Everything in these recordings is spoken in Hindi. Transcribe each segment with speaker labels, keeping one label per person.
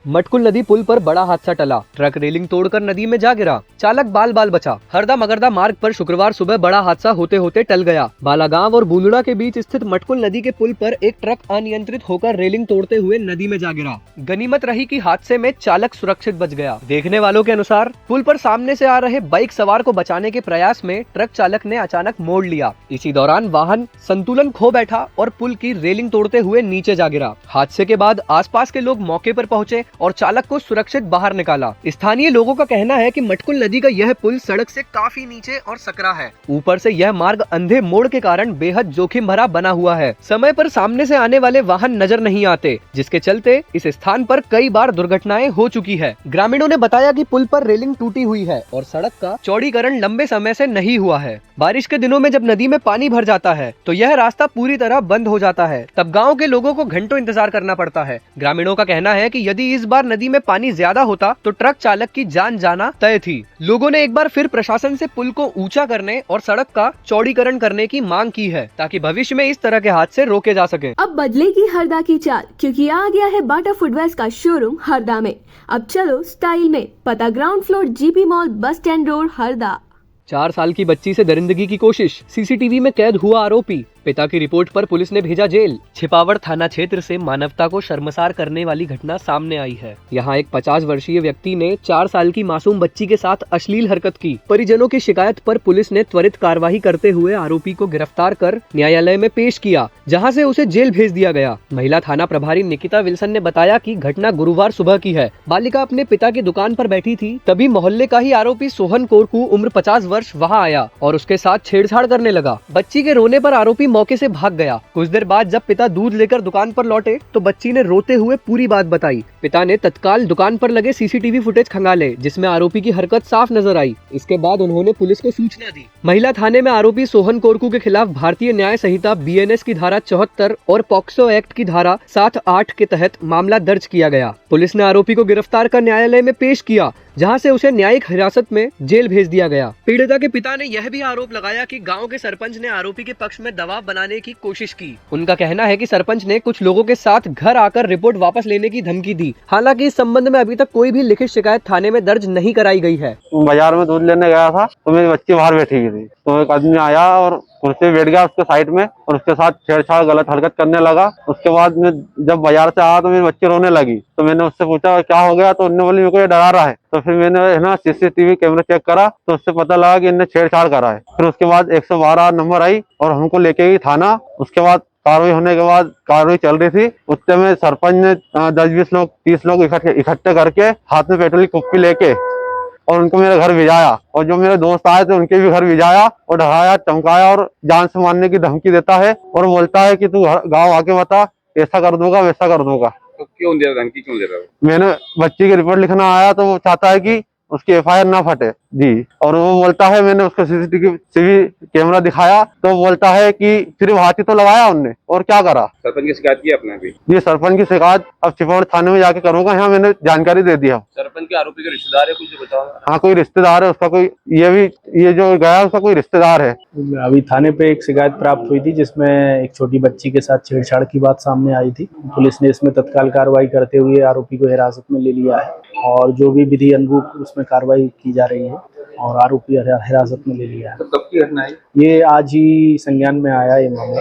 Speaker 1: मटकुल नदी पुल पर बड़ा हादसा टला, ट्रक रेलिंग तोड़कर नदी में जा गिरा, चालक बाल बाल बचा। हरदा मगरदा मार्ग पर शुक्रवार सुबह बड़ा हादसा होते होते टल गया। बालागांव और बूंदड़ा के बीच स्थित मटकुल नदी के पुल पर एक ट्रक अनियंत्रित होकर रेलिंग तोड़ते हुए नदी में जा गिरा। गनीमत रही कि हादसे में चालक सुरक्षित बच गया। देखने वालों के अनुसार पुल पर सामने से आ रहे बाइक सवार को बचाने के प्रयास में ट्रक चालक ने अचानक मोड़ लिया। इसी दौरान वाहन संतुलन खो बैठा और पुल की रेलिंग तोड़ते हुए नीचे जा गिरा। हादसे के बाद आसपास के लोग मौके पर पहुंचे और चालक को सुरक्षित बाहर निकाला। स्थानीय लोगों का कहना है कि मटकुल नदी का यह पुल सड़क से काफी नीचे और सकरा है। ऊपर से यह मार्ग अंधे मोड़ के कारण बेहद जोखिम भरा बना हुआ है। समय पर सामने से आने वाले वाहन नजर नहीं आते, जिसके चलते इस स्थान पर कई बार दुर्घटनाएं हो चुकी है। ग्रामीणों ने बताया कि पुल पर रेलिंग टूटी हुई है और सड़क का चौड़ीकरण लंबे समय से नहीं हुआ है। बारिश के दिनों में जब नदी में पानी भर जाता है तो यह रास्ता पूरी तरह बंद हो जाता है। तब गाँव के लोगों को घंटों इंतजार करना पड़ता है। ग्रामीणों का कहना है कि यदि इस बार नदी में पानी ज्यादा होता तो ट्रक चालक की जान जाना तय थी। लोगों ने एक बार फिर प्रशासन से पुल को ऊंचा करने और सड़क का चौड़ीकरण करने की मांग की है, ताकि भविष्य में इस तरह के हादसे रोके जा सके।
Speaker 2: अब बदलेगी हरदा की चाल, क्योंकि आ गया है बाटा फुटवेयर का शोरूम हरदा में। अब चलो स्टाइल में, पता ground floor GP mall, bus stand road, Harda.
Speaker 1: 4 साल की बच्ची से दरिंदगी की कोशिश, सीसीटीवी में कैद हुआ आरोपी। पिता की रिपोर्ट पर पुलिस ने भेजा जेल। छिपावड़ थाना क्षेत्र से मानवता को शर्मसार करने वाली घटना सामने आई है। यहाँ एक 50 वर्षीय व्यक्ति ने 4 साल की मासूम बच्ची के साथ अश्लील हरकत की। परिजनों की शिकायत पर पुलिस ने त्वरित कार्रवाई करते हुए आरोपी को गिरफ्तार कर न्यायालय में पेश किया, जहाँ से उसे जेल भेज दिया गया। महिला थाना प्रभारी निकिता विल्सन ने बताया कि घटना गुरुवार सुबह की है। बालिका अपने पिता की दुकान पर बैठी थी, तभी मोहल्ले का ही आरोपी सोहन कोरकू उम्र 50 वर्ष वहाँ आया और उसके साथ छेड़छाड़ करने लगा। बच्ची के रोने पर आरोपी मौके से भाग गया। कुछ देर बाद जब पिता दूध लेकर दुकान पर लौटे तो बच्ची ने रोते हुए पूरी बात बताई। पिता ने तत्काल दुकान पर लगे सीसीटीवी फुटेज खंगाले, जिसमें आरोपी की हरकत साफ नजर आई। इसके बाद उन्होंने पुलिस को सूचना दी। महिला थाने में आरोपी सोहन कोरकू के खिलाफ भारतीय न्याय संहिता बीएनएस की धारा 74 और पॉक्सो एक्ट की धारा 7-8 के तहत मामला दर्ज किया गया। पुलिस ने आरोपी को गिरफ्तार कर न्यायालय में पेश किया, जहां से उसे न्यायिक हिरासत में जेल भेज दिया गया। पीड़िता के पिता ने यह भी आरोप लगाया कि गांव के सरपंच ने आरोपी के पक्ष में दबाव बनाने की कोशिश की। उनका कहना है कि सरपंच ने कुछ लोगों के साथ घर आकर रिपोर्ट वापस लेने की धमकी दी। हालांकि इस संबंध में अभी तक कोई भी लिखित शिकायत थाने में दर्ज नहीं कराई गई है।
Speaker 3: बाजार में दूध लेने गया था तो मेरी बच्ची बाहर बैठी हुई थी, तो एक आदमी आया और कुर्सी पे बैठ गया उसके साइड में और उसके साथ छेड़छाड़ गलत हरकत करने लगा। उसके बाद में जब बाजार से आया तो मेरी बच्ची रोने लगी, तो मैंने उससे पूछा क्या हो गया, तो उन्होंने बोली मेरे को ये डरा रहा है। तो फिर मैंने है ना सीसीटीवी कैमरा चेक करा तो उससे पता लगा कि इन्हें छेड़छाड़ करा है। फिर उसके बाद 112 नंबर आई और हमको लेके गई थाना। उसके बाद कार्रवाई होने के बाद कार्रवाई चल रही थी, उतने में सरपंच ने 10-20 लोग 30 लोग इकट्ठे करके हाथ में पेट्रोल की कुप्पी लेके और उनको मेरे घर भिजाया, और जो मेरे दोस्त आए थे उनके भी घर भिजाया और डराया, चमकाया और जान से मारने की धमकी देता है और बोलता है कि तू गाँव आके बता, ऐसा कर दूंगा वैसा कर दूंगा।
Speaker 4: तो क्यों दे रहा, धमकी क्यों दे रहा है?
Speaker 3: मैंने बच्ची की रिपोर्ट लिखना आया तो वो चाहता है कि उसकी एफआईआर ना फटे जी। और वो बोलता है, मैंने उसको सीसीटीवी कैमरा दिखाया तो बोलता है कि सिर्फ हाथी तो लगाया उनने और क्या करा।
Speaker 4: सरपंच की शिकायत की आपने अभी?
Speaker 3: जी सरपंच की शिकायत अब छिपावड़ थाने में जाके करूंगा। यहाँ मैंने जानकारी दे दिया।
Speaker 4: सरपंच के आरोपी के रिश्तेदार है कुछ, बताओ।
Speaker 3: हाँ कोई रिश्तेदार है उसका, कोई ये जो गया उसका कोई रिश्तेदार है।
Speaker 5: अभी थाने पे एक शिकायत प्राप्त हुई थी जिसमें एक छोटी बच्ची के साथ छेड़छाड़ की बात सामने आई थी। पुलिस ने इसमें तत्काल कार्रवाई करते हुए आरोपी को हिरासत में ले लिया है और जो भी विधि अनुरूप उसमें कार्रवाई की जा रही है और आरोपी हिरासत में ले लिया है।
Speaker 4: तो कब की घटना है
Speaker 5: ये आज ही संज्ञान में आया ये मामला,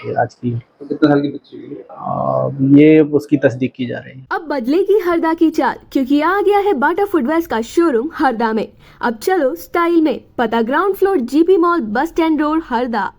Speaker 5: ये आज की।
Speaker 4: तो कितने साल की बच्ची है?
Speaker 5: ये उसकी तस्दीक की जा रही है।
Speaker 2: अब बदलेगी हरदा की चाल, क्योंकि आ गया है बाटा फुटवेयर का शोरूम हरदा में। अब चलो स्टाइल में, पता ground floor GP mall, bus stand road, Harda.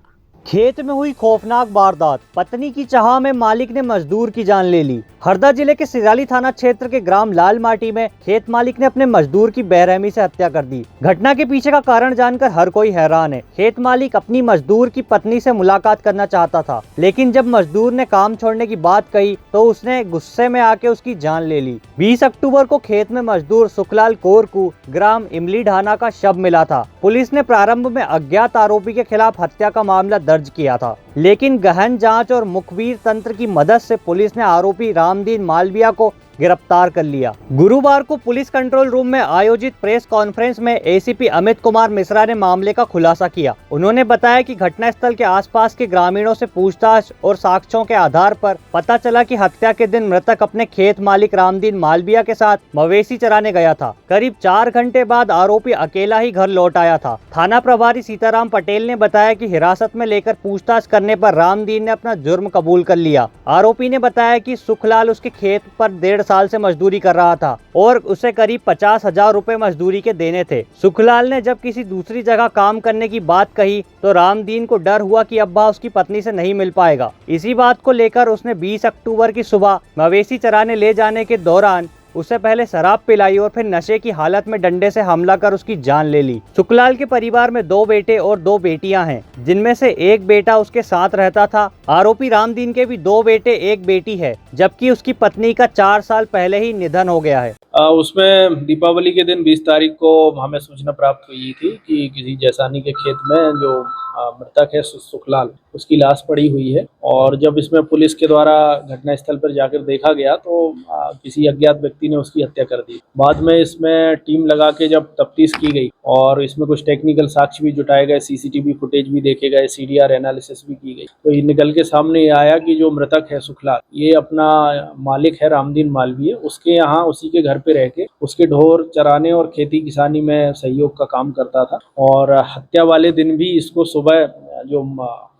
Speaker 6: खेत में हुई खौफनाक वारदात, पत्नी की चाह में मालिक ने मजदूर की जान ले ली। हरदा जिले के सिराली थाना क्षेत्र के ग्राम लाल माटी में खेत मालिक ने अपने मजदूर की बेरहमी से हत्या कर दी। घटना के पीछे का कारण जानकर हर कोई हैरान है। खेत मालिक अपनी मजदूर की पत्नी से मुलाकात करना चाहता था, लेकिन जब मजदूर ने काम छोड़ने की बात कही तो उसने गुस्से में आके उसकी जान ले ली। 20 अक्टूबर को खेत में मजदूर सुखलाल कोरकू ग्राम इमली ढाना का शव मिला था। पुलिस ने प्रारंभ में अज्ञात आरोपी के खिलाफ हत्या का मामला दर्ज किया था, लेकिन गहन जांच और मुखबिर तंत्र की मदद से पुलिस ने आरोपी रामदीन मालविया को गिरफ्तार कर लिया। गुरुवार को पुलिस कंट्रोल रूम में आयोजित प्रेस कॉन्फ्रेंस में एसीपी अमित कुमार मिश्रा ने मामले का खुलासा किया। उन्होंने बताया कि घटनास्थल के आसपास के ग्रामीणों से पूछताछ और साक्ष्यों के आधार पर पता चला कि हत्या के दिन मृतक अपने खेत मालिक रामदीन मालविया के साथ मवेशी चराने गया था। करीब 4 घंटे बाद आरोपी अकेला ही घर लौट आया था। थाना प्रभारी सीताराम पटेल ने बताया कि हिरासत में लेकर पूछताछ करने पर रामदीन ने अपना जुर्म कबूल कर लिया। आरोपी ने बताया कि सुखलाल उसके खेत पर 1.5 साल से मजदूरी कर रहा था और उसे करीब 50,000 रुपए मजदूरी के देने थे। सुखलाल ने जब किसी दूसरी जगह काम करने की बात कही तो रामदीन को डर हुआ कि अब वह उसकी पत्नी से नहीं मिल पाएगा। इसी बात को लेकर उसने 20 अक्टूबर की सुबह मवेशी चराने ले जाने के दौरान उसे पहले शराब पिलाई और फिर नशे की हालत में डंडे से हमला कर उसकी जान ले ली। सुखलाल के परिवार में 2 बेटे और 2 बेटियां हैं, जिनमें से एक बेटा उसके साथ रहता था। आरोपी रामदीन के भी 2 बेटे 1 बेटी है, जबकि उसकी पत्नी का 4 साल पहले ही निधन हो गया है।
Speaker 5: उसमें दीपावली के दिन 20 तारीख को हमें सूचना प्राप्त हुई थी कि किसी जैसानी के खेत में जो मृतक है सुखलाल, उसकी लाश पड़ी हुई है। और जब इसमें पुलिस के द्वारा घटनास्थल पर जाकर देखा गया तो किसी अज्ञात व्यक्ति ने उसकी हत्या कर दी। बाद में इसमें टीम लगा के जब तफ्तीश की गई और इसमें कुछ टेक्निकल साक्ष्य भी जुटाए गए, सीसीटीवी फुटेज भी देखे गए, सीडीआर एनालिसिस भी की गई, तो ये निकल के सामने ये आया कि जो मृतक है सुखलाल, ये अपना मालिक है रामदीन मालवीय, उसके यहाँ उसी के घर पे रह के उसके ढोर चराने और खेती किसानी में सहयोग का काम करता था। और हत्या वाले दिन भी इसको सुबह जो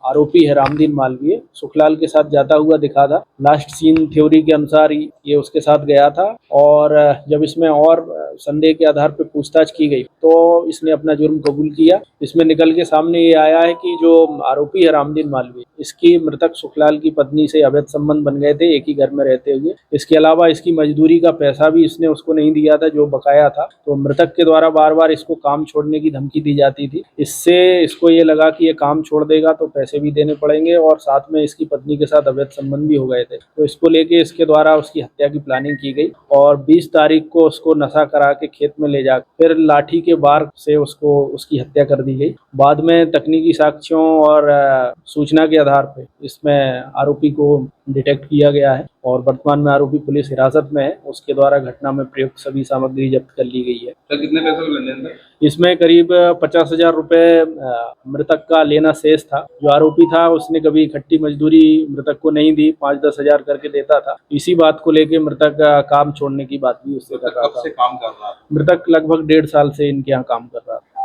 Speaker 5: आरोपी है रामदीन मालवीय सुखलाल के साथ जाता हुआ दिखा था। लास्ट सीन थ्योरी के अनुसार ये उसके साथ गया था और जब इसमें और संदेह के आधार पर पूछताछ की गई तो इसने अपना जुर्म कबूल किया। इसमें निकल के सामने ये आया है कि जो आरोपी है रामदीन मालवीय, इसकी मृतक सुखलाल की पत्नी से अवैध संबंध बन गए थे एक ही घर में रहते हुए। इसके अलावा इसकी मजदूरी का पैसा भी इसने उसको नहीं दिया था जो बकाया था, तो मृतक के द्वारा बार बार इसको काम छोड़ने की धमकी दी जाती थी। इससे इसको ये लगा कि ये काम छोड़ देगा तो पैसे भी देने पड़ेंगे और साथ में इसकी पत्नी के साथ अवैध संबंध भी हो गए थे, तो इसको लेके इसके द्वारा उसकी हत्या की प्लानिंग की गई। और 20 तारीख को उसको नशा करा के खेत में ले जा फिर लाठी के बार से उसको उसकी हत्या कर दी गई। बाद में तकनीकी साक्ष्यों और सूचना के आधार पर इसमें आरोपी को डिटेक्ट किया गया है और वर्तमान में आरोपी पुलिस हिरासत में है। उसके द्वारा घटना में प्रयुक्त सभी सामग्री जब्त कर ली गई है।
Speaker 4: तो कितने पैसे का लेन देन?
Speaker 5: इसमें करीब 50,000 रुपए मृतक का लेना शेष था। जो आरोपी था उसने कभी इकट्ठी मजदूरी मृतक को नहीं दी, 5-10 हजार करके देता था। इसी बात को लेके मृतक काम छोड़ने की बात भी उससे कर रहा था।
Speaker 4: कब से काम कर रहा था?
Speaker 5: मृतक लगभग 1.5 साल से इनके यहाँ काम कर रहा था।